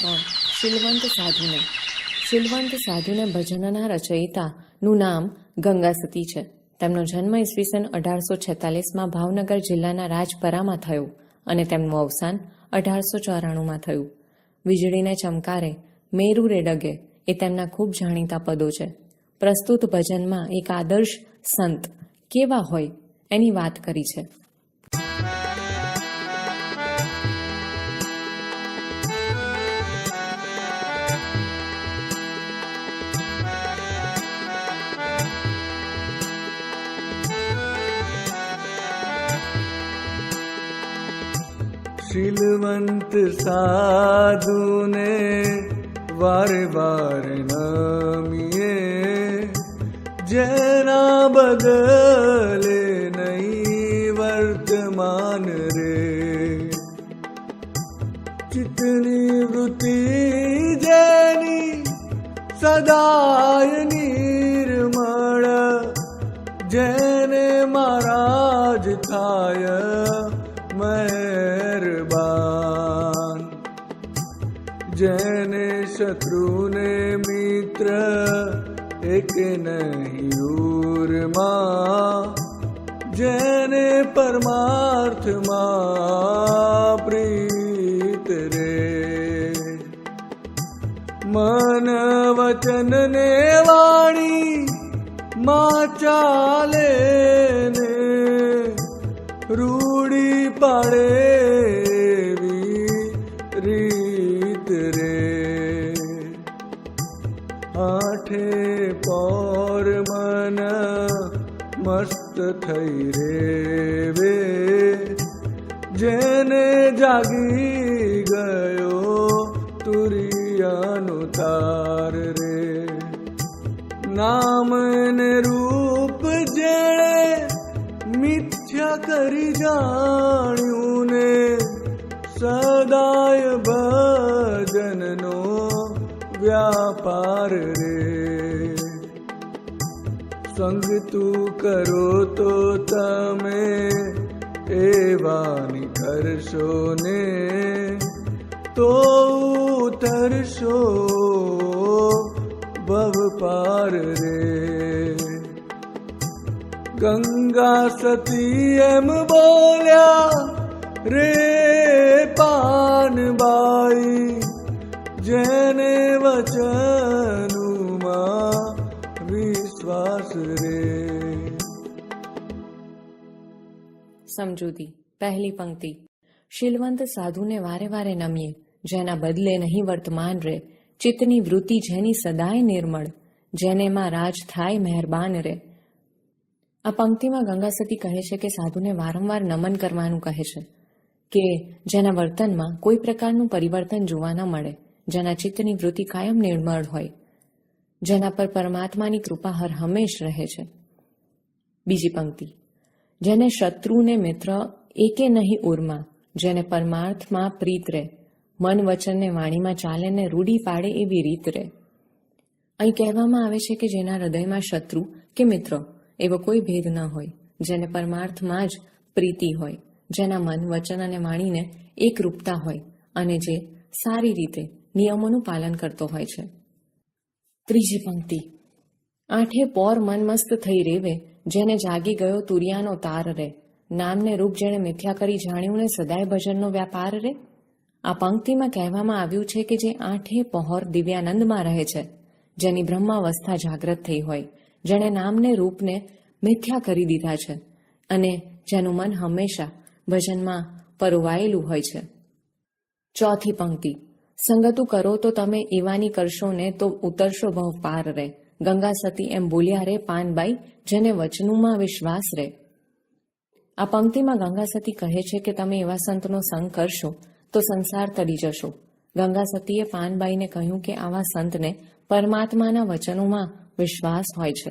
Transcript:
3 શીલવંત સાધુને. શીલવંત સાધુને ભજનના રચયિતાનું નામ ગંગાસતી છે. તેમનો જન્મ ઈસવીસન 1846માં ભાવનગર જિલ્લાના રાજપરામાં થયો અને તેમનું અવસાન 1894માં થયું. વીજળીને ચમકારે, મેરુ રે ડગે એ તેમના ખૂબ જાણીતા પદો છે. પ્રસ્તુત ભજનમાં એક આદર્શ સંત કેવા હોય એની વાત કરી છે. શીલવંત સાધુને વારે વારે નમીએ, જેના બદલે નહીં વર્તમાન રે. ચિત્તની વૃત્તિ જેની સદાય નિર્મળ, જેને મારા જ થાય મહેરબાન. જેને શત્રુને મિત્ર એક નહીં ઉરમાં, જેને પરમાર્થમાં પ્રીત રે. મન વચન ને વાણી માં ચાલે ને રૂડી પાડે એવી રીત રે. આઠે પોર મન મસ્ત થઈ રેવે, જેને જાગી ગયો તુરિયાનો તાર રે. નામ ને રૂપ જેણે મિથ્યા કરી જાણ્યું ને, સદાય ભજનનો વ્યાપાર રે. સંગ તું કરો તો તમે એવાની કરશો ને, તો ઉતરશો ભવ પાર રે. ગંગા સતી એમ બોલ્યા રે પાનબાઈ, જેને વચનુમાં વિશ્વાસ રે. સમજૂતી. પહેલી પંક્તિ. શીલવંત સાધુને વારે વારે નમીએ, જેના બદલે નહીં વર્તમાન રે. ચિત્તની વૃત્તિ જેની સદાય નિર્મળ, જેને માં રાજ થાય મહેરબાન રે. આ પંક્તિમાં ગંગાસતી કહે છે કે સાધુને વારંવાર નમન કરવાનું કહે છે, કે જેના વર્તનમાં કોઈ પ્રકારનું પરિવર્તન જોવા ન મળે, જેના ચિત્તની વૃત્તિ કાયમ નિર્મળ હોય, જેના પર પરમાત્માની કૃપા હર હંમેશ રહે છે. બીજી પંક્તિ. જેને શત્રુને મિત્ર એકે નહીં ઉરમાં, જેને પરમાર્થમાં પ્રીત રહે. મન વચનને વાણીમાં ચાલે ને રૂઢી પાડે એવી રીત રહે. અહીં કહેવામાં આવે છે કે જેના હૃદયમાં શત્રુ કે મિત્ર એવો કોઈ ભેદ ન હોય, જેને પરમાર્થમાં જ પ્રીતિ હોય, જેના મન વચન અને વાણીને એકરૂપતા હોય અને જે સારી રીતે નિયમોનું પાલન કરતો હોય છે. ત્રીજી પંક્તિ. આઠે પોર મન મસ્ત થઈ રેવે, જેને જાગી ગયો તુરિયાનો તાર રે. નામને રૂપ જેણે મિથ્યા કરી જાણ્યું ને સદાય ભજનનો વ્યાપાર રે. આ પંક્તિમાં કહેવામાં આવ્યું છે કે જે આઠે પહોર દિવ્યાનંદમાં રહે છે, જેની બ્રહ્માવસ્થા જાગ્રત થઈ હોય, જેણે નામને રૂપને મિથ્યા કરી દીધા છે અને જેનું મન હંમેશા ભજનમાં પરોવાયેલું હોય છે. ચોથી પંક્તિ. સંગતું કરો તો તમે એવાની કરશો ને, તો ઉતરશો ભવ પાર રે. ગંગા સતી એમ બોલ્યા રે પાનબાઈ, જેને વચનુમાં વિશ્વાસ રે. આ પંક્તિમાં ગંગા સતી કહે છે કે તમે એવા સંતનો સંગ કરશો તો સંસાર તરી જશો. ગંગા સતીએ પાનબાઈને કહ્યું કે આવા સંતને પરમાત્માના વચનોમાં વિશ્વાસ હોય છે.